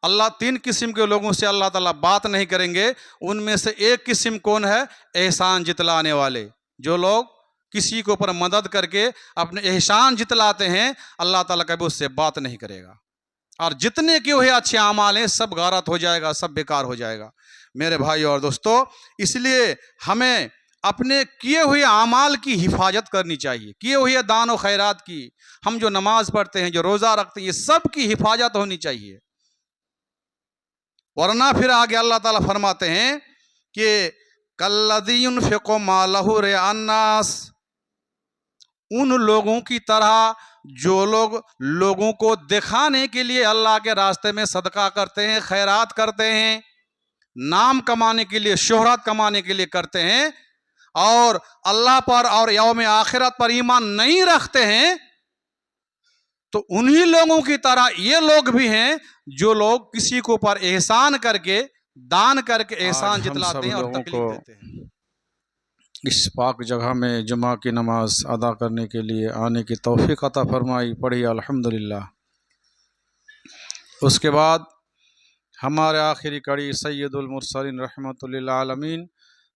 अल्लाह 3 किस्म के लोगों से अल्लाह ताला बात नहीं करेंगे। उनमें से एक किस्म कौन है? एहसान जितलाने वाले। जो लोग किसी के ऊपर मदद करके अपने एहसान जितलाते हैं, अल्लाह ताला कभी उससे बात नहीं करेगा। और जितने के हुए अच्छे अमाल हैं सब गारत हो जाएगा, सब बेकार हो जाएगा मेरे भाई और दोस्तों। इसलिए हमें अपने किए हुए अमाल की हिफाजत करनी चाहिए, किए हुए दान और खैरात की। हम जो नमाज पढ़ते हैं, जो रोज़ा रखते हैं, ये सब की हिफाजत होनी चाहिए। वरना फिर आगे अल्लाह ताला फरमाते हैं कि कल्लज़ी युनफ़िक़ु मालहु रिअन्नास, उन लोगों की तरह जो लोग लोगों को दिखाने के लिए अल्लाह के रास्ते में सदका करते हैं, खैरात करते हैं, नाम कमाने के लिए, शोहरत कमाने के लिए करते हैं, और अल्लाह पर और यौम आखिरत पर ईमान नहीं रखते हैं, तो उन्हीं लोगों की तरह ये लोग भी हैं जो लोग किसी के ऊपर एहसान करके, दान करके एहसान जितलाते हैं और तकलीफ देते हैं। इस पाक जगह में जुमा की नमाज अदा करने के लिए आने की तौफीक अता फरमाई। पढ़िए अल्हम्दुलिल्लाह। उसके बाद हमारे आखिरी कड़ी सैयदुल मुरसलीन रहमतुल लिल आलमीन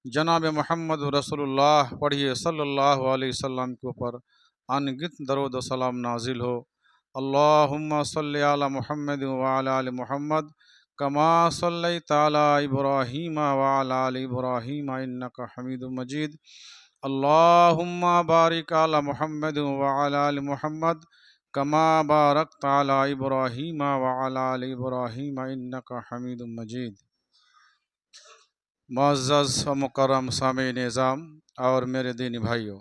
जनाब मोहम्मद रसूलुल्लाह पढ़िए सल्लल्लाहु अलैहि वसल्लम के ऊपर अनगिनत दरूद व सलाम नाजिल हो। अल्लाहुम्मा सल्लि अला मुहम्मद व अला आलि मुहम्मद कमा सल्लैता अला इब्राहीम व अला आलि इब्राहीम इन्नका हमीदुम मजीद। अल्लाहुम्मा बारिक अला मुहम्मद व अला आलि मुहम्मद कमा बारकता अला इब्राहीम व अला आलि इब्राहीम इन्नका हमीदुम मजीद। मुअज़्ज़ज़ व मुकर्रम सामीन निज़ाम और मेरे दीनी भाइयों,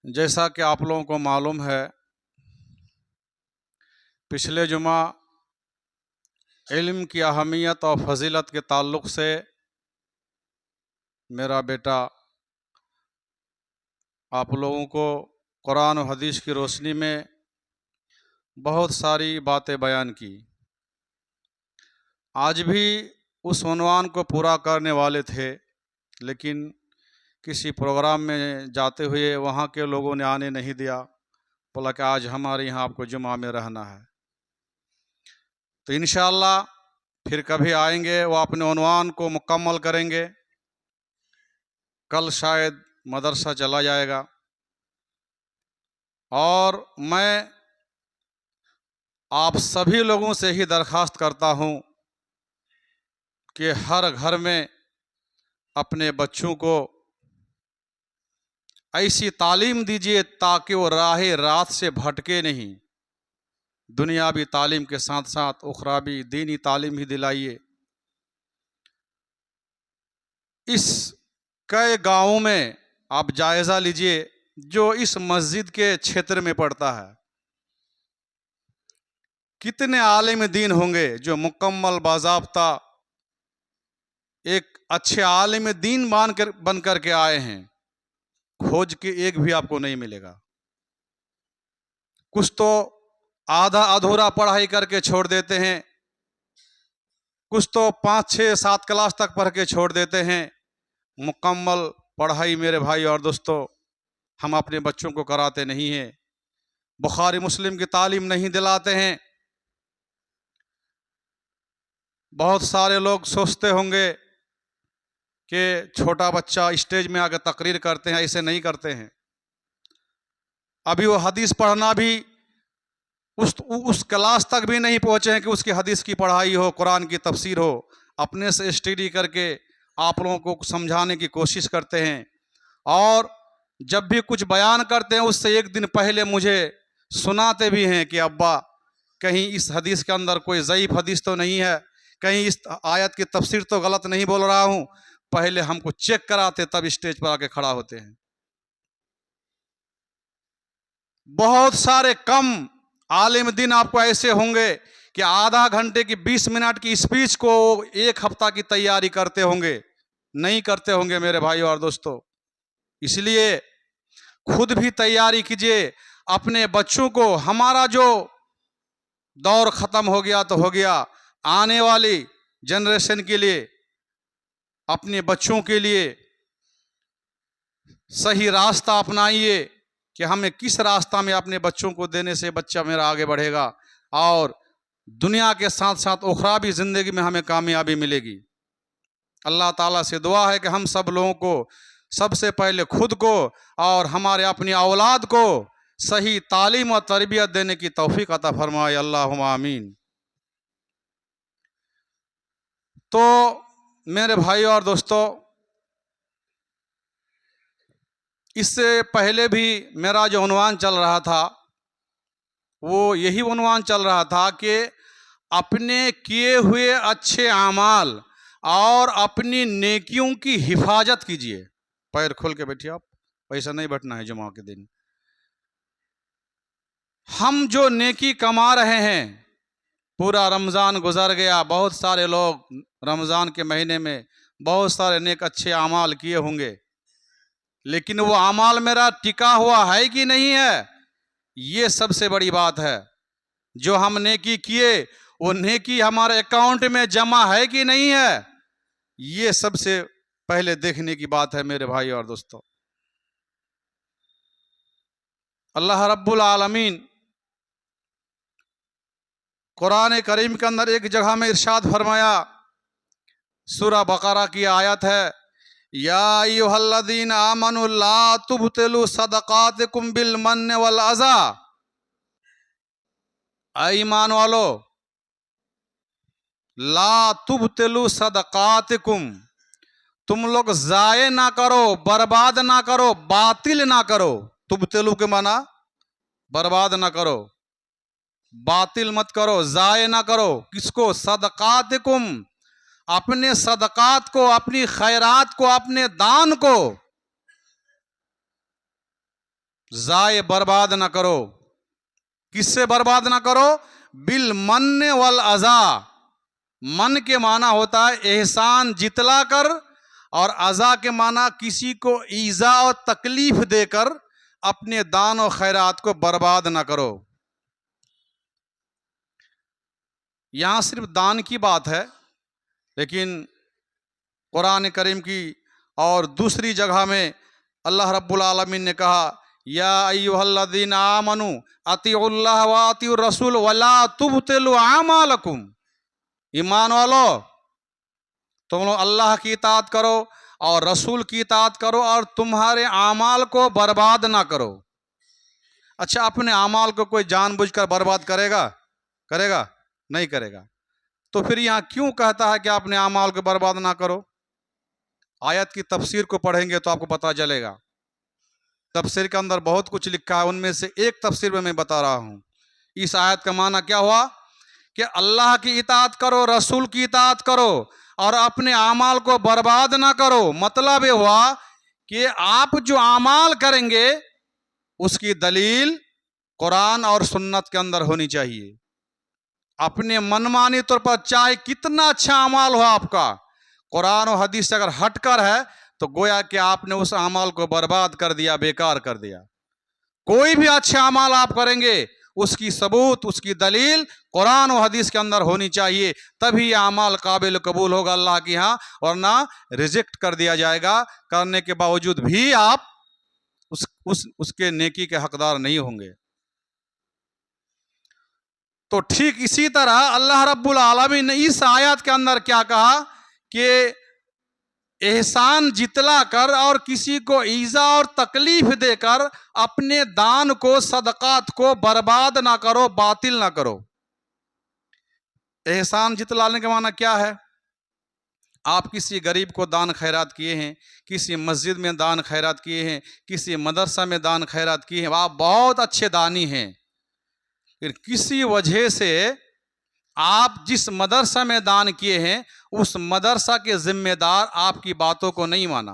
जैसा कि आप लोगों को मालूम है, पिछले जुमा इल्म की अहमियत और फजीलत के ताल्लुक़ से मेरा बेटा आप लोगों को कुरान और हदीस की रोशनी में बहुत सारी बातें बयान की। आज भी उस उन्वान को पूरा करने वाले थे, लेकिन किसी प्रोग्राम में जाते हुए वहाँ के लोगों ने आने नहीं दिया। बोला कि आज हमारे यहाँ आपको जुमा में रहना है। तो इंशाअल्लाह फिर कभी आएंगे, वो अपने उन्वान को मुकम्मल करेंगे। कल शायद मदरसा चला जाएगा। और मैं आप सभी लोगों से ही दरख्वास्त करता हूँ कि हर घर में अपने बच्चों को ऐसी तालीम दीजिए ताकि वो राह रात से भटके नहीं। दुनियावी तालीम के साथ साथ उखरावी दीनी तालीम भी दिलाइए। इस कई गाँवों में आप जायज़ा लीजिए जो इस मस्जिद के क्षेत्र में पड़ता है, कितने आलिम दीन होंगे जो मुकम्मल बाज़ाब्ता एक अच्छे आलिम दीन बन करके आए हैं। खोज के एक भी आपको नहीं मिलेगा। कुछ तो आधा अधूरा पढ़ाई करके छोड़ देते हैं, कुछ तो 5, 6, 7 क्लास तक पढ़ के छोड़ देते हैं। मुकम्मल पढ़ाई मेरे भाई और दोस्तों हम अपने बच्चों को कराते नहीं हैं। बुखारी मुस्लिम की तालीम नहीं दिलाते हैं। बहुत सारे लोग सोचते होंगे कि छोटा बच्चा स्टेज में आकर तकरीर करते हैं, ऐसे नहीं करते हैं। अभी वो हदीस पढ़ना भी उस क्लास तक भी नहीं पहुँचे हैं कि उसकी हदीस की पढ़ाई हो, कुरान की तफसीर हो। अपने से स्टडी करके आप लोगों को समझाने की कोशिश करते हैं, और जब भी कुछ बयान करते हैं उससे एक दिन पहले मुझे सुनाते भी हैं कि अब्बा कहीं इस हदीस के अंदर कोई ज़ईफ़ हदीस तो नहीं है, कहीं इस आयत की तफसीर तो गलत नहीं बोल रहा हूँ। पहले हमको चेक कराते तब स्टेज पर आके खड़ा होते हैं। बहुत सारे कम आलिम दिन आपको ऐसे होंगे कि आधा घंटे की 20 मिनट की स्पीच को 1 हफ्ता की तैयारी करते होंगे। नहीं करते होंगे मेरे भाई और दोस्तों। इसलिए खुद भी तैयारी कीजिए अपने बच्चों को। हमारा जो दौर ख़त्म हो गया तो हो गया, आने वाली जनरेशन के लिए, अपने बच्चों के लिए सही रास्ता अपनाइए कि हमें किस रास्ता में अपने बच्चों को देने से बच्चा मेरा आगे बढ़ेगा। और दुनिया के साथ साथ उखरावी ज़िंदगी में हमें कामयाबी मिलेगी। अल्लाह ताला से दुआ है कि हम सब लोगों को, सबसे पहले खुद को और हमारे अपनी औलाद को सही तालीम और तरबियत देने की तौफीक अता फरमाए। अल्लाहुम्मा आमीन। तो मेरे भाई और दोस्तों, इससे पहले भी मेरा जो उन्वान चल रहा था वो यही उन्वान चल रहा था कि अपने किए हुए अच्छे आमाल और अपनी नेकियों की हिफाजत कीजिए। पैर खोल के बैठिए आप, ऐसा नहीं बैठना है जुमा के दिन। हम जो नेकी कमा रहे हैं, पूरा रमज़ान गुजर गया, बहुत सारे लोग रमज़ान के महीने में बहुत सारे नेक अच्छे आमाल किए होंगे, लेकिन वो आमाल मेरा टिका हुआ है कि नहीं है, ये सबसे बड़ी बात है। जो हम नेकी किए वो नेकी हमारे अकाउंट में जमा है कि नहीं है, ये सबसे पहले देखने की बात है मेरे भाई और दोस्तों। अल्लाह रब्बुल आलमीन कुरान करीम के अंदर एक जगह में इरशाद फरमाया, सूरा बकरा की आयत है, या अय्युहल्लज़ीना आमनु ला तुब्तिलू सदक़ातिकुम बिल मन्नि वल अज़ा। ईमान वालो, ला तुब्तिलू सदक़ातिकुम, तुम लोग ज़ाये ना करो, बर्बाद ना करो, बातिल ना करो। तुब्तिलू के माना बर्बाद ना करो, बातिल मत करो, ज़ाये ना करो। किसको? सदक़ातिकुम, अपने सदक़ात को, अपनी खैरात को, अपने दान को ज़ाये बर्बाद ना करो। किससे बर्बाद ना करो? बिल मन्ने वल अज़ा। मन के माना होता है एहसान जितला कर, और अज़ा के माना किसी को ईज़ा और तकलीफ देकर अपने दान और खैरात को बर्बाद ना करो। यहां सिर्फ दान की बात है, लेकिन कुरान करीम की और दूसरी जगह में अल्लाह रब्बुल आलमीन ने कहा, या अय्युहल्लज़ीना आमनु अतीउल्लाह व अतीउर रसूल वला तुब्तिलू आमालकुम। ईमान वालो, तुम लोग अल्लाह की इताअत करो और रसूल की इताअत करो और तुम्हारे आमाल को बर्बाद ना करो। अच्छा, अपने आमाल को कोई जानबूझकर बर्बाद करेगा? करेगा? नहीं करेगा। तो फिर यहाँ क्यों कहता है कि अपने आमाल को बर्बाद ना करो? आयत की तफसीर को पढ़ेंगे तो आपको पता चलेगा। तफसीर के अंदर बहुत कुछ लिखा है, उनमें से एक तफसीर में मैं बता रहा हूँ। इस आयत का माना क्या हुआ कि अल्लाह की इताअत करो, रसूल की इताअत करो और अपने आमाल को बर्बाद ना करो। मतलब ये हुआ कि आप जो आमाल करेंगे उसकी दलील कुरान और सुन्नत के अंदर होनी चाहिए। अपने मनमानी तौर पर चाहे कितना अच्छा अमाल हो आपका, कुरान और हदीस से अगर हटकर है तो गोया कि आपने उस अमाल को बर्बाद कर दिया, बेकार कर दिया। कोई भी अच्छा अमाल आप करेंगे उसकी सबूत, उसकी दलील कुरान और हदीस के अंदर होनी चाहिए, तभी ये अमाल काबिल कबूल होगा अल्लाह के यहाँ, वरना रिजेक्ट कर दिया जाएगा। करने के बावजूद भी आप उसके नेकी के हकदार नहीं होंगे। तो ठीक इसी तरह अल्लाह रब्बुल आलमीन ने इस आयत के अंदर क्या कहा कि एहसान जितला कर और किसी को ईज़ा और तकलीफ देकर अपने दान को, सदक़ात को बर्बाद ना करो, बातिल ना करो। एहसान जितलाने का माना क्या है? आप किसी गरीब को दान खैरात किए हैं, किसी मस्जिद में दान खैरात किए हैं, किसी मदरसा में दान खैरात किए हैं, आप बहुत अच्छे दानी हैं, फिर किसी वजह से आप जिस मदरसा में दान किए हैं उस मदरसा के जिम्मेदार आपकी बातों को नहीं माना।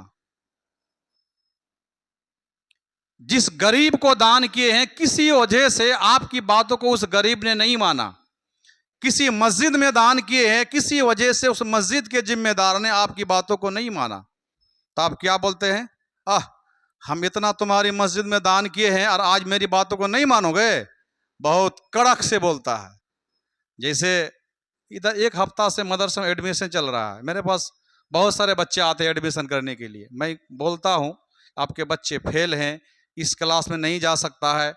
जिस गरीब को दान किए हैं किसी वजह से आपकी बातों को उस गरीब ने नहीं माना। किसी मस्जिद में दान किए हैं, किसी वजह से उस मस्जिद के जिम्मेदार ने आपकी बातों को नहीं माना, तो आप क्या बोलते हैं? हम इतना तुम्हारी मस्जिद में दान किए हैं और आज मेरी बातों को नहीं मानोगे? बहुत कड़क से बोलता है। जैसे इधर एक हफ्ता से मदरसा में एडमिशन चल रहा है, मेरे पास बहुत सारे बच्चे आते हैं एडमिशन करने के लिए। मैं बोलता हूँ आपके बच्चे फेल हैं, इस क्लास में नहीं जा सकता है,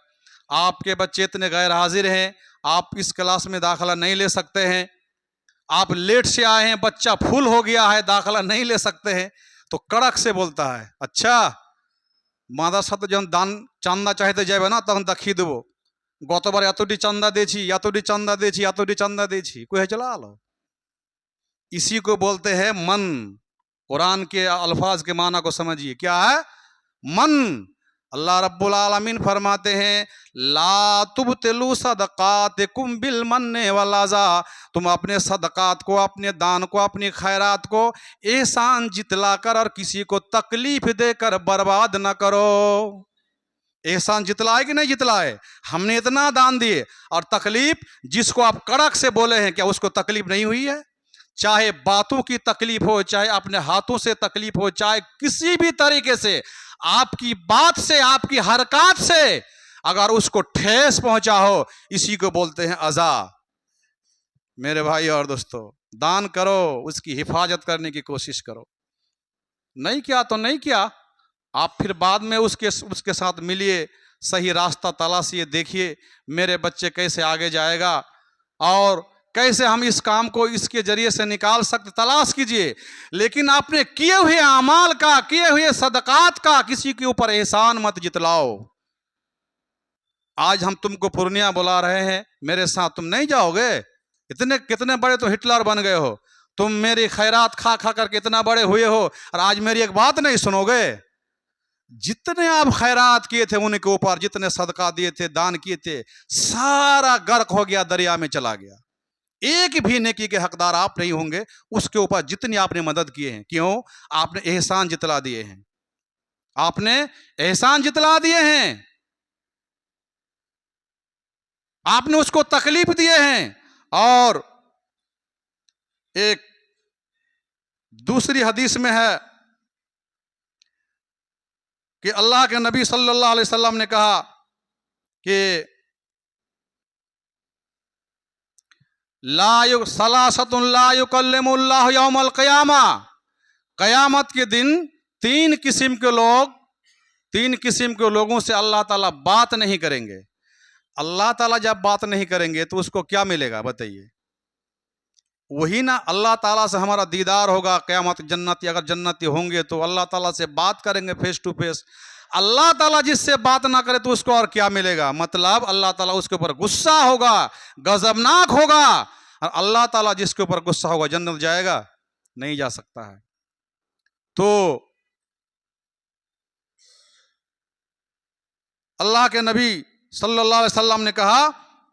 आपके बच्चे इतने गैर हाजिर हैं, आप इस क्लास में दाखिला नहीं ले सकते हैं, आप लेट से आए हैं, बच्चा फुल हो गया है, दाखिला नहीं ले सकते हैं, तो कड़क से बोलता है, अच्छा मादासा तो जब दान चांदा चाहते जाए ना तक देखी देव गतबार एतटी चांदा देছি एतटी चांदा देছি एतटी चांदा देছি कोई चला लो। इसी को बोलते हैं मन। कुरान के अल्फाज के माना को समझिए, क्या है मन। अल्लाह रब्बुल आलमीन फरमाते हैं, ला तुबतिलू सदकातिकुम बिल मन्ने वल अज़ा, तुम अपने सदकात को, अपने दान को, अपनी खैरात को एहसान जितलाकर और किसी को तकलीफ देकर बर्बाद न करो। एहसान जितलाए कि नहीं जितलाए? हमने इतना दान दिए और तकलीफ, जिसको आप कड़क से बोले हैं, क्या उसको तकलीफ नहीं हुई है? चाहे बातों की तकलीफ हो, चाहे अपने हाथों से तकलीफ हो, चाहे किसी भी तरीके से आपकी बात से, आपकी हरकत से अगर उसको ठेस पहुंचा हो, इसी को बोलते हैं अज़ा। मेरे भाई और दोस्तों, दान करो, उसकी हिफाजत करने की कोशिश करो। नहीं किया तो नहीं किया, आप फिर बाद में उसके साथ मिलिए, सही रास्ता तलाशिए, देखिए मेरे बच्चे कैसे आगे जाएगा और कैसे हम इस काम को इसके जरिए से निकाल सकते, तलाश कीजिए। लेकिन आपने किए हुए अमाल का, किए हुए सदकात का किसी के ऊपर एहसान मत जितलाओ। आज हम तुमको पूर्णिया बुला रहे हैं, मेरे साथ तुम नहीं जाओगे? इतने कितने बड़े तो हिटलर बन गए हो, तुम मेरी खैरात खा खा करके इतना बड़े हुए हो और आज मेरी एक बात नहीं सुनोगे? जितने आप खैरात किए थे उनके ऊपर, जितने सदका दिए थे, दान किए थे, सारा गर्क हो गया, दरिया में चला गया। एक भी नेकी के हकदार आप नहीं होंगे उसके ऊपर जितनी आपने मदद किए हैं। क्यों? आपने एहसान जितला दिए हैं, आपने एहसान जितला दिए हैं, आपने उसको तकलीफ दिए हैं। और एक दूसरी हदीस में है कि अल्लाह के नबी सल्लल्लाहु अलैहि वसल्लम ने कहा कि सलासतुन ला युकल्लिमुल्लाहु यौमल क़ियामा, क़यामत के दिन तीन किस्म के लोगों से अल्लाह ताला बात नहीं करेंगे। अल्लाह ताला जब बात नहीं करेंगे तो उसको क्या मिलेगा बताइए? वही ना, अल्लाह ताला से हमारा दीदार होगा क़यामत। जन्नती अगर जन्नती होंगे तो अल्लाह ताला से बात करेंगे फेस टू फेस। अल्लाह ताला जिससे बात ना करे तो उसको और क्या मिलेगा? मतलब अल्लाह ताला उसके ऊपर गुस्सा होगा, गजबनाक होगा। और अल्लाह ताला जिसके ऊपर गुस्सा होगा जन्नत जाएगा? नहीं जा सकता है। तो अल्लाह के नबी सल्लल्लाहु अलैहि वसल्लम ने कहा,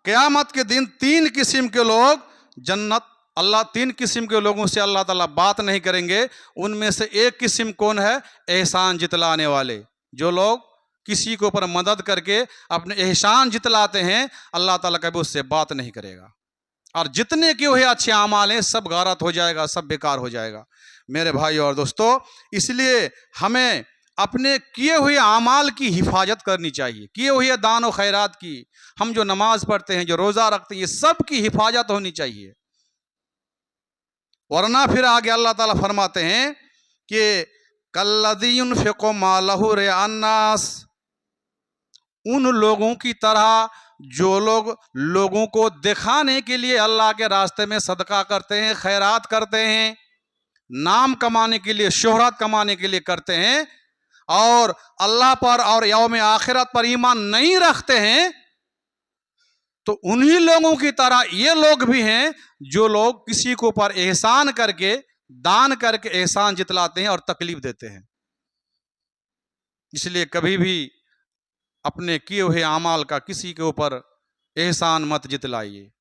क़यामत के दिन तीन किस्म के लोग जन्नत, अल्लाह तीन किस्म के लोगों से अल्लाह ताला बात नहीं करेंगे। उनमें से एक किस्म कौन है? एहसान जितलाने वाले। जो लोग किसी के ऊपर मदद करके अपने एहसान जितलाते हैं, अल्लाह ताला कभी उससे बात नहीं करेगा। और जितने के हुए अच्छे अमाल हैं सब गारत हो जाएगा, सब बेकार हो जाएगा। मेरे भाई और दोस्तों, इसलिए हमें अपने किए हुए अमाल की हिफाजत करनी चाहिए, किए हुए दान और खैरात की। हम जो नमाज पढ़ते हैं, जो रोज़ा रखते हैं, ये सब की हिफाजत होनी चाहिए। वरना फिर आगे अल्लाह ताला फरमाते हैं कि कल्लज़ी युनफ़िक़ु मालहु रिअअन नास, उन लोगों की तरह जो लोग लोगों को दिखाने के लिए अल्लाह के रास्ते में सदका करते हैं, खैरात करते हैं, नाम कमाने के लिए, शोहरत कमाने के लिए करते हैं, और अल्लाह पर और यौम आखिरत पर ईमान नहीं रखते हैं, तो उन्हीं लोगों की तरह ये लोग भी हैं जो लोग किसी के ऊपर एहसान करके, दान करके एहसान जितलाते हैं और तकलीफ देते हैं। इसलिए कभी भी अपने किए हुए अमाल का किसी के ऊपर एहसान मत जितलाइए।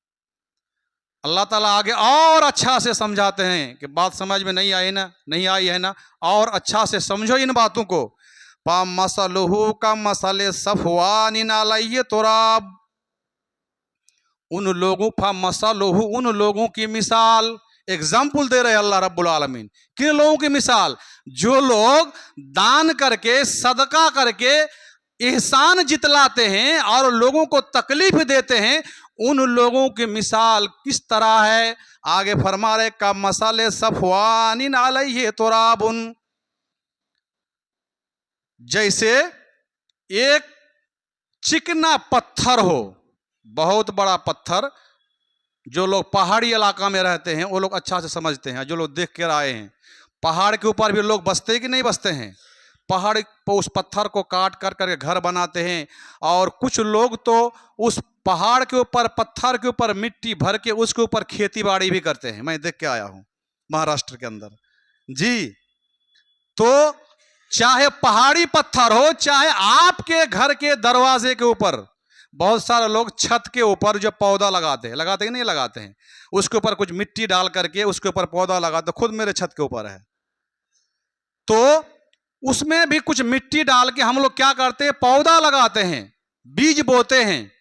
अल्लाह ताला आगे और अच्छा से समझाते हैं कि बात समझ में नहीं आई ना, नहीं आई है ना, और अच्छा से समझो इन बातों को। पा मसलहू का मसले सफ़वानिन अलैहि तुराब, उन लोगों की मिसाल, एग्जाम्पल दे रहे हैं अल्लाह रब्बुल आलमीन। किन लोगों की मिसाल? जो लोग दान करके, सदका करके एहसान जितलाते हैं और लोगों को तकलीफ देते हैं, उन लोगों की मिसाल किस तरह है? आगे फरमा रहे, का मसाले सफ़वानिन अलैहि तुराबुन, जैसे एक चिकना पत्थर हो, बहुत बड़ा पत्थर, जो लोग पहाड़ी इलाका में रहते हैं वो लोग अच्छा से समझते हैं, जो लोग देख कर आए हैं। पहाड़ के ऊपर भी लोग बसते हैं कि नहीं बसते हैं? पहाड़ पर उस पत्थर को काट कर करके घर बनाते हैं, और कुछ लोग तो उस पहाड़ के ऊपर, पत्थर के ऊपर मिट्टी भर के उसके ऊपर खेती बाड़ी भी करते हैं। मैं देख के आया हूँ महाराष्ट्र के अंदर जी। तो चाहे पहाड़ी पत्थर हो, चाहे आपके घर के दरवाजे के ऊपर, बहुत सारे लोग छत के ऊपर जो पौधा लगाते हैं, लगाते हैं नहीं लगाते हैं, उसके ऊपर कुछ मिट्टी डाल करके उसके ऊपर पौधा लगाते। खुद मेरे छत के ऊपर है, तो उसमें भी कुछ मिट्टी डाल के हम लोग क्या करते हैं, पौधा लगाते हैं, बीज बोते हैं।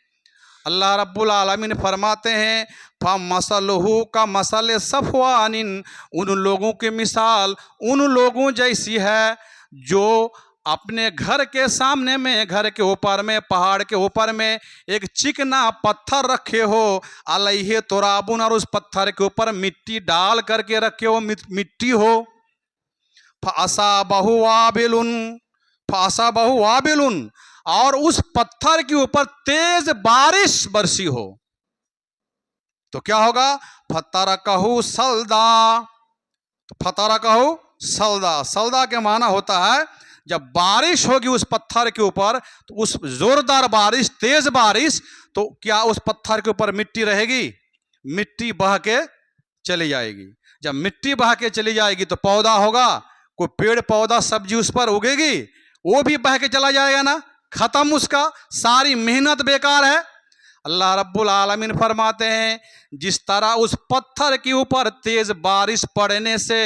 अल्लाह रब्बुल आलमीन फरमाते हैं, फमसलहु का मसल सफ़वानिन, उन लोगों की मिसाल उन लोगों जैसी है जो अपने घर के सामने में, घर के ऊपर में, पहाड़ के ऊपर में एक चिकना पत्थर रखे हो, अलैहि तुराबुन, और उस पत्थर के ऊपर मिट्टी डाल करके रखे हो, मिट्टी हो। फअसाबहु वाबिलुन, फअसाबहु वाबिलुन, और उस पत्थर के ऊपर तेज बारिश बरसी हो, तो क्या होगा? फतरकहु सल्दा, तो फतरकहु सल्दा, सल्दा के माना होता है जब बारिश होगी उस पत्थर के ऊपर, तो उस जोरदार बारिश, तेज बारिश, तो क्या उस पत्थर के ऊपर मिट्टी रहेगी? मिट्टी बह के चली जाएगी। जब मिट्टी बह के चली जाएगी तो पौधा होगा, कोई पेड़ पौधा सब्जी उस पर उगेगी, वो भी बह के चला जाएगा ना, खत्म, उसका सारी मेहनत बेकार है। अल्लाह रब्बुल आलमीन फरमाते हैं, जिस तरह उस पत्थर के ऊपर तेज बारिश पड़ने से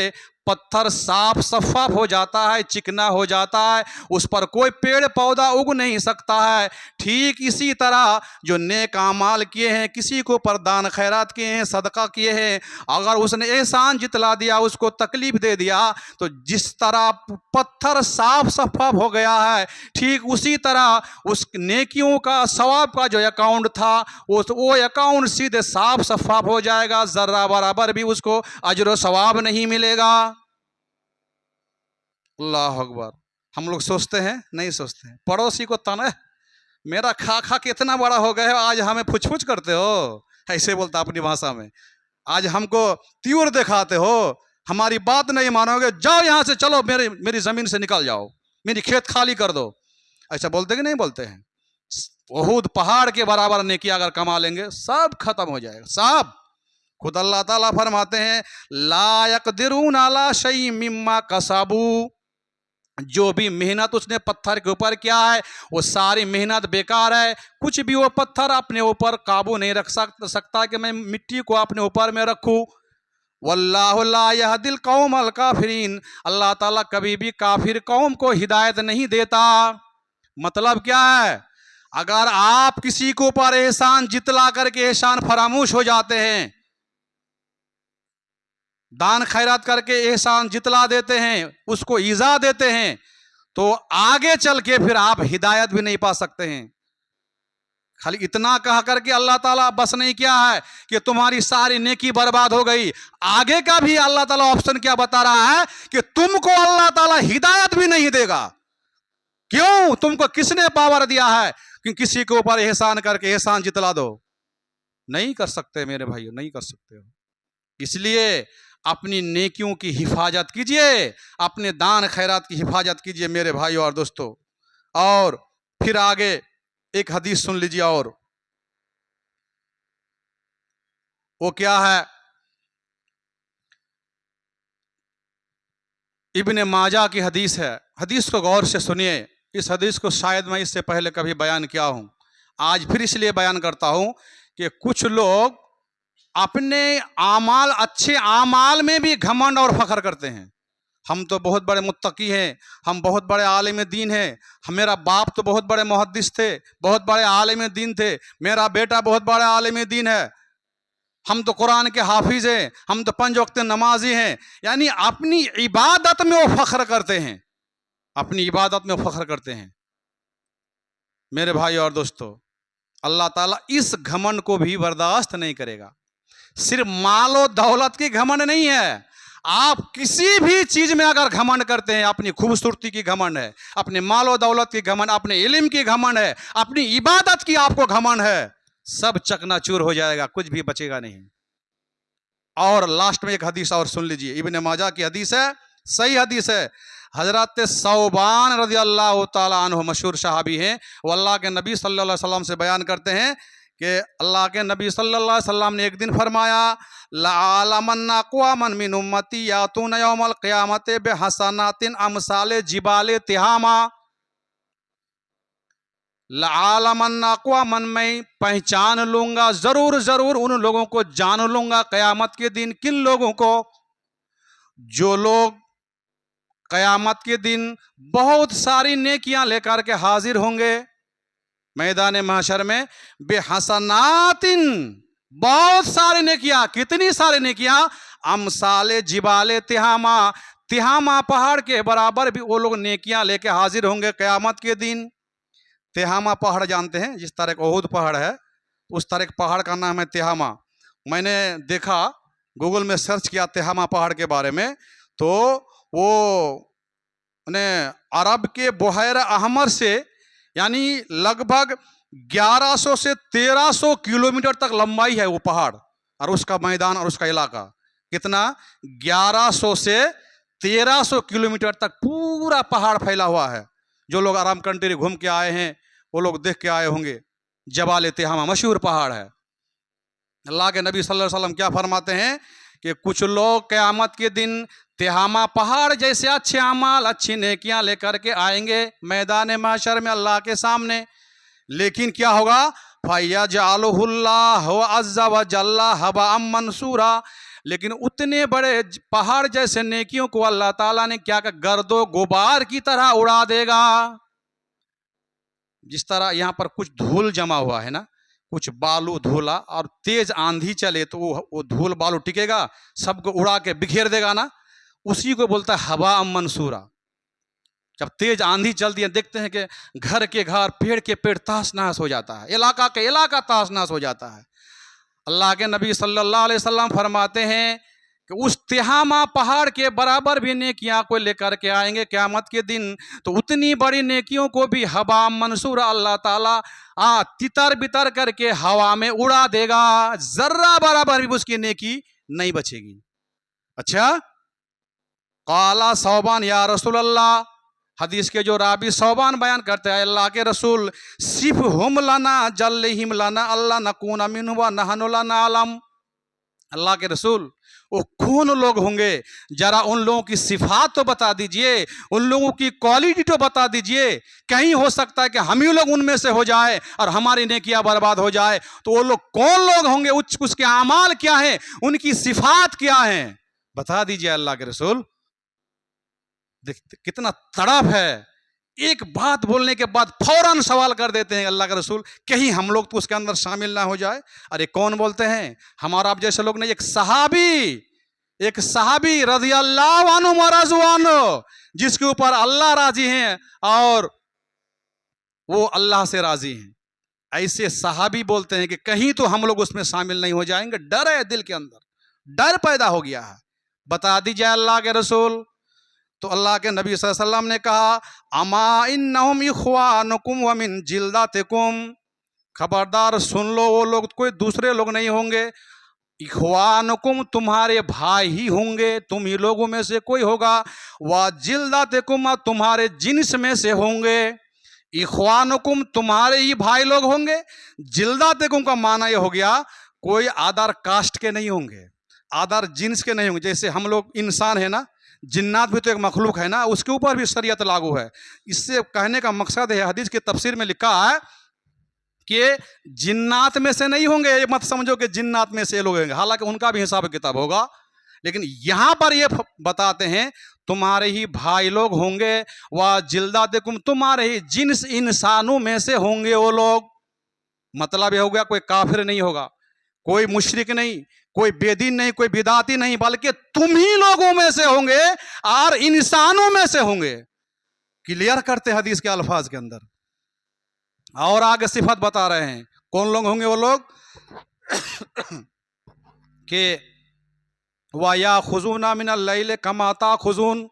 पत्थर साफ शफाफ हो जाता है, चिकना हो जाता है, उस पर कोई पेड़ पौधा उग नहीं सकता है, ठीक इसी तरह जो नेक आमाल किए हैं, किसी को ऊपर दान खैरात किए हैं, सदका किए हैं, अगर उसने एहसान जितला दिया, उसको तकलीफ दे दिया, तो जिस तरह पत्थर साफ शफाफ हो गया है, ठीक उसी तरह उस नेकियों का, सवाब का जो अकाउंट था, वो अकाउंट सीधे साफ शफाफ हो जाएगा, जर्रा बराबर भी उसको अजर सवाब नहीं मिलेगा। अल्लाह अकबर। हम लोग सोचते हैं, नहीं सोचते हैं, पड़ोसी को तना, मेरा खा खा के इतना बड़ा हो गया है, आज हमें फुच करते हो, ऐसे बोलता अपनी भाषा में, आज हमको त्योर दिखाते हो, हमारी बात नहीं मानोगे, जाओ यहाँ से, चलो मेरी जमीन से निकल जाओ, मेरी खेत खाली कर दो, ऐसा बोलते कि नहीं बोलते हैं? बहुत पहाड़ के बराबर नेकी अगर कमा लेंगे, सब खत्म हो जाएगा, सब। खुद अल्लाह ताला फरमाते हैं, ला यक़दिरून अला शैइन मिम्मा कसबू, जो भी मेहनत उसने पत्थर के ऊपर किया है वो सारी मेहनत बेकार है, कुछ भी वो पत्थर अपने ऊपर काबू नहीं रख सकता कि मैं मिट्टी को अपने ऊपर में रखूं। वल्लाहु ला यहदिल कौमल काफिरीन, अल्लाह ताला कभी भी काफिर कौम को हिदायत नहीं देता। मतलब क्या है? अगर आप किसी के ऊपर एहसान जितला करके एहसान फरामोश हो जाते हैं, दान खैरात करके एहसान जितला देते हैं, उसको ईज़ा देते हैं, तो आगे चल के फिर आप हिदायत भी नहीं पा सकते हैं। खाली इतना कह करके अल्लाह ताला बस नहीं किया है कि तुम्हारी सारी नेकी बर्बाद हो गई, आगे का भी अल्लाह ताला ऑप्शन क्या बता रहा है कि तुमको अल्लाह ताला हिदायत भी नहीं देगा। क्यों? तुमको किसने पावर दिया है कि किसी के ऊपर एहसान करके एहसान जितला दो? नहीं कर सकते मेरे भाइयों, नहीं कर सकते हो। इसलिए अपनी नेकियों की हिफाजत कीजिए, अपने दान खैरात की हिफाजत कीजिए मेरे भाइयों और दोस्तों। और फिर आगे एक हदीस सुन लीजिए, और वो क्या है? इब्ने माजा की हदीस है, हदीस को गौर से सुनिए। इस हदीस को शायद मैं इससे पहले कभी बयान किया हूँ, आज फिर इसलिए बयान करता हूँ कि कुछ लोग अपने आमाल, अच्छे आमाल में भी घमंड और फख्र करते हैं। हम तो बहुत बड़े मुत्तकी हैं, हम बहुत बड़े आलिम दीन हैं, मेरा बाप तो बहुत बड़े मुहद्दिस थे, बहुत बड़े आलिम दीन थे, मेरा बेटा बहुत बड़े आलिम दीन है, हम तो कुरान के हाफिज हैं, हम तो 5 वक्त नमाजी हैं। यानी अपनी इबादत में वो फख्र करते हैं, अपनी इबादत में वो फख्र करते हैं। मेरे भाई और दोस्तों, अल्लाह ताला इस घमंड को भी बर्दाश्त नहीं करेगा। सिर्फ मालो दौलत की घमंड नहीं है, आप किसी भी चीज में अगर घमंड करते हैं, अपनी खूबसूरती की घमंड है, अपने मालो दौलत की घमंड, अपने इल्म की घमंड है, अपनी इबादत की आपको घमंड है, सब चकनाचूर हो जाएगा, कुछ भी बचेगा नहीं। और लास्ट में एक हदीस और सुन लीजिए, इब्ने माजा की हदीस है, सही हदीस है। हजरत सौबान रज़ी अल्लाह ताला अन्हु मशहूर सहाबी हैं, वो अल्लाह के नबी सल्लल्लाहु अलैहि वसल्लम से बयान करते हैं कि अल्लाह के नबी सल्लल्लाहु अलैहि वसल्लम ने एक दिन फरमाया, लअलमन्ना क़वामन मिन उम्मती यातून यौमल क़ियामति बिहसनातिन अमसाले जिबाले तिहामा। लअलमन्ना क़वामन, मैं पहचान लूंगा, जरूर जरूर उन लोगों को जान लूंगा क़यामत के दिन। किन लोगों को? जो लोग क़यामत के दिन बहुत सारी नेकियां लेकर के हाजिर होंगे मैदान महशर में। बेहसनातिन, बहुत सारी नेकियां। कितनी सारी नेकियां? अमसाले जिबाले तिहामा, तिहामा पहाड़ के बराबर भी वो लोग नेकियां लेके हाजिर होंगे क़यामत के दिन। तिहामा पहाड़ जानते हैं, जिस तरह ओहुद पहाड़ है उस तरह के पहाड़ का नाम है तिहामा। मैंने देखा, गूगल में सर्च किया तिहामा पहाड़ के बारे में, तो वो अरब के बुहैरा अहमर से यानी लगभग 1100 से 1300 किलोमीटर तक लंबाई है वो पहाड़, और उसका मैदान और उसका इलाका कितना? 1100 से 1300 किलोमीटर तक पूरा पहाड़ फैला हुआ है। जो लोग अरब कंट्री घूम के आए हैं वो लोग देख के आए होंगे। जबाल तिहामा मशहूर पहाड़ है। अल्लाह के नबी सल्लल्लाहु अलैहि वसल्लम क्या फरमाते हैं कि कुछ लोग क़यामत के दिन तिहामा पहाड़ जैसे अच्छे अमाल, अच्छी नेकियां लेकर के आएंगे मैदान महशर में अल्लाह के सामने। लेकिन क्या होगा? फयजअलहुल्लाहु अज़्ज़ा व जल्ला हबाअम मंसूरा। लेकिन उतने बड़े पहाड़ जैसे नेकियों को अल्लाह ताला ने क्या कर, गर्दो गुबार की तरह उड़ा देगा। जिस तरह यहाँ पर कुछ धूल जमा हुआ है ना, कुछ बालू धूला, और तेज आंधी चले तो वो धूल बालू टिकेगा, सबको उड़ा के बिखेर देगा ना, उसी को बोलता है हवा मंसूरा। जब तेज आंधी चलती है, देखते हैं कि घर के घर, पेड़ के पेड़ तहस नहस हो जाता है, इलाका के इलाका तहस नहस हो जाता है। अल्लाह के नबी सल्लल्लाहु अलैहि वसल्लम फरमाते हैं कि उस तिहामा पहाड़ के बराबर भी नेकियां को लेकर के आएंगे क़यामत के दिन, तो उतनी बड़ी नेकियों को भी हवा मंसूरा अल्लाह ताला तितर बितर करके हवा में उड़ा देगा। जर्रा बराबर भी उसकी नेकी नहीं बचेगी। अच्छा, काला सौबान या रसूल अल्लाह, हदीस के जो रावी सौबान बयान करते हैं, अल्लाह के रसूल, सिर्फ हम लाना जल्लिहिम लाना अल्लाह नकूना मिनहुआ नहनु लना आलम। अल्लाह के रसूल, वो कौन लोग होंगे? जरा उन लोगों की सिफात तो बता दीजिए, उन लोगों की क्वालिटी तो बता दीजिए। कहीं हो सकता है कि हम ही लोग उनमें से हो जाए और हमारी नेकियां बर्बाद हो जाए। तो वो लोग कौन लोग होंगे? उसके आमाल क्या है, उनकी सिफात क्या है, बता दीजिए अल्लाह के रसूल। कितना तड़प है, एक बात बोलने के बाद फौरन सवाल कर देते हैं अल्लाह के रसूल, कहीं हम लोग तो उसके अंदर शामिल ना हो जाए। अरे कौन बोलते हैं? हमारा आप जैसे लोग नहीं, एक सहाबी रज़ी अल्लाह अन्हु व रज़ू अन्हु, जिसके ऊपर अल्लाह राजी हैं और वो अल्लाह से राजी हैं, ऐसे सहाबी बोलते हैं कि कहीं तो हम लोग उसमें शामिल नहीं हो जाएंगे। डर है दिल के अंदर, डर पैदा हो गया है। बता दीजिए अल्लाह के रसूल। तो अल्लाह के नबी सल्लल्लाहु अलैहि वसल्लम ने कहा, अमा इन्नहुम इख्वानुकुम व मिन जिल्दातिकुम, खबरदार सुन लो, वो लोग कोई दूसरे लोग नहीं होंगे। इख्वानुकुम, तुम्हारे भाई ही होंगे, तुम ही लोगों में से कोई होगा। व जिल्दातिकुम, तुम्हारे जिन्स में से होंगे। इख्वानुकुम, तुम्हारे ही भाई लोग होंगे। जिल्दातिकुम का माना यह हो गया, कोई आदर कास्ट के नहीं होंगे, आदर जिन्स के नहीं होंगे। जैसे हम लोग इंसान है ना, जिन्नात भी तो एक मखलूक है ना, उसके ऊपर भी शरीयत लागू है। इससे कहने का मकसद है, हदीस की तफसीर में लिखा है कि जिन्नात में से नहीं होंगे। ये मत समझो कि जिन्नात में से ये लोग होंगे, हालांकि उनका भी हिसाब किताब होगा। लेकिन यहां पर ये बताते हैं तुम्हारे ही भाई लोग होंगे। वह जिल्दातिकुम, तुम्हारे ही जिन्स इंसानों में से होंगे वो लोग। मतलब ये हो गया, कोई काफिर नहीं होगा, कोई मुशरिक नहीं, कोई बेदीन नहीं, कोई बिदाती नहीं, बल्कि तुम ही लोगों में से होंगे और इंसानों में से होंगे। क्लियर करते हदीस के अल्फाज के अंदर। और आगे सिफत बता रहे हैं कौन लोग होंगे वो लोग कि वाया खुजूना मिनल लैल कमा ताखुजून,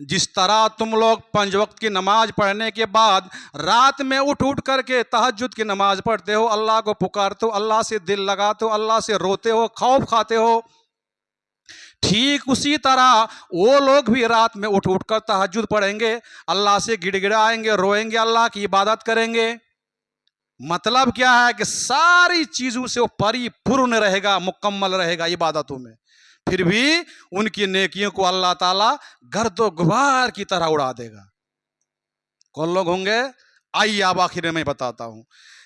जिस तरह तुम लोग 5 वक्त की नमाज पढ़ने के बाद रात में उठ उठ करके तहज्जुद की नमाज पढ़ते हो, अल्लाह को पुकारते हो, अल्लाह से दिल लगाते हो, अल्लाह से रोते हो, खौफ खाते हो, ठीक उसी तरह वो लोग भी रात में उठ उठ कर तहज्जुद पढ़ेंगे, अल्लाह से गिड़गिड़ाएंगे, रोएंगे, अल्लाह की इबादत करेंगे। मतलब क्या है कि सारी चीजों से वो परिपूर्ण रहेगा, मुकम्मल रहेगा इबादतों में, फिर भी उनकी नेकियों को अल्लाह ताला गर्दो गुबार की तरह उड़ा देगा। कौन लोग होंगे? आइए अब आखिर में मैं बताता हूं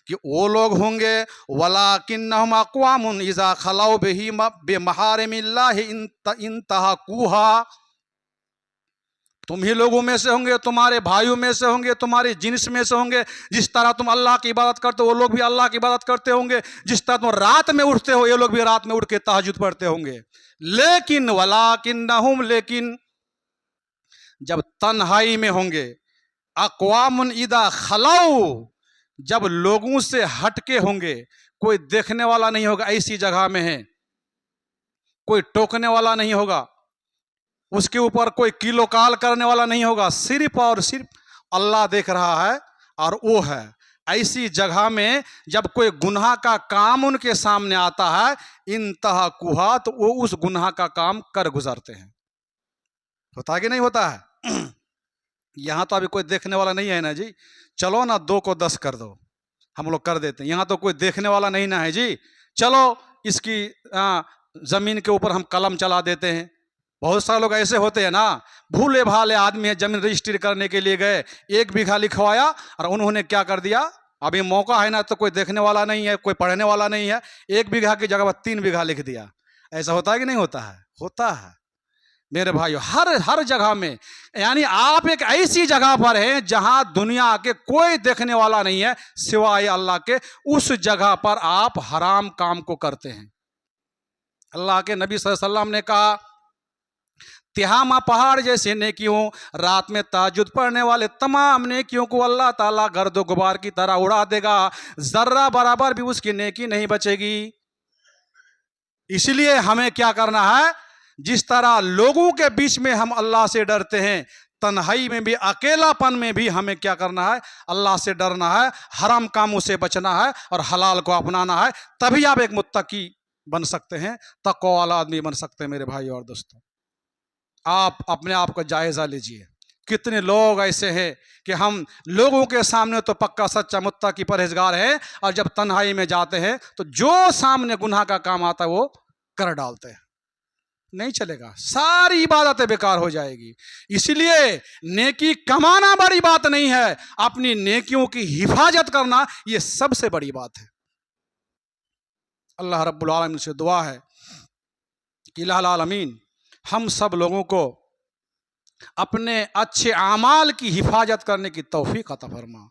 कि वो लोग होंगे वलाकिन्नहुम अक़वामुन इज़ा खलौ बिही बिमहारिमिल्लाहि इंतहकुहा। तुम ही लोगों में से होंगे, तुम्हारे भाइयों में से होंगे, तुम्हारी जिन्स में से होंगे। जिस तरह तुम अल्लाह की इबादत करते हो वो लोग भी अल्लाह की इबादत करते होंगे, जिस तरह तुम रात में उठते हो ये लोग भी रात में उठ के तहज्जुद पढ़ते होंगे। लेकिन वलाकिन्नहुम, लेकिन जब तन्हाई में होंगे, अक़वामुन इदा खलौ, जब लोगों से हटके होंगे, कोई देखने वाला नहीं होगा, ऐसी जगह में है, कोई टोकने वाला नहीं होगा, उसके ऊपर कोई किलोकाल करने वाला नहीं होगा, सिर्फ और सिर्फ अल्लाह देख रहा है और वो है। ऐसी जगह में जब कोई गुनाह का काम उनके सामने आता है, इंतहकुहा, तो वो उस गुनाह का काम कर गुजरते हैं। होता है कि नहीं होता है? यहां तो अभी कोई देखने वाला नहीं है ना जी, चलो ना 2 को 10 कर दो, हम लोग कर देते हैं। यहां तो कोई देखने वाला नहीं ना है जी, चलो इसकी जमीन के ऊपर हम कलम चला देते हैं। बहुत सारे लोग ऐसे होते हैं ना, भूले भाले आदमी है, जमीन रजिस्ट्री करने के लिए गए, 1 बीघा लिखवाया और उन्होंने क्या कर दिया, अभी मौका है ना, तो कोई देखने वाला नहीं है, कोई पढ़ने वाला नहीं है, 1 बीघा की जगह पर 3 बीघा लिख दिया। ऐसा होता है कि नहीं होता है? होता है मेरे भाइयों, हर जगह में। यानी आप एक ऐसी जगह पर हैं जहां दुनिया के कोई देखने वाला नहीं है सिवाय अल्लाह के, उस जगह पर आप हराम काम को करते हैं। अल्लाह के नबी सल्लल्लाहु अलैहि वसल्लम ने कहा, तिहामा पहाड़ जैसे नेकियों, रात में तहज्जुद पढ़ने वाले तमाम नेकियों को अल्लाह ताला गर्दो गुबार की तरह उड़ा देगा, जर्रा बराबर भी उसकी नेकी नहीं बचेगी। इसलिए हमें क्या करना है, जिस तरह लोगों के बीच में हम अल्लाह से डरते हैं, तन्हाई में भी, अकेलापन में भी हमें क्या करना है, अल्लाह से डरना है, हराम कामों से बचना है और हलाल को अपनाना है। तभी आप एक मुत्तकी बन सकते हैं, तक़वा वाला आदमी बन सकते हैं। मेरे भाई और दोस्तों, आप अपने आप का जायजा लीजिए। कितने लोग ऐसे हैं कि हम लोगों के सामने तो पक्का सच्चा मुत्तकी परहेजगार है, और जब तन्हाई में जाते हैं तो जो सामने गुनाह का काम आता है वो कर डालते हैं। नहीं चलेगा, सारी इबादतें बेकार हो जाएगी। इसलिए नेकी कमाना बड़ी बात नहीं है, अपनी नेकियों की हिफाजत करना ये सबसे बड़ी बात है। अल्लाह रब्बुल आलमीन से दुआ है कि इलाहुल आलमीन हम सब लोगों को अपने अच्छे आमाल की हिफाजत करने की तौफीक अता फरमा।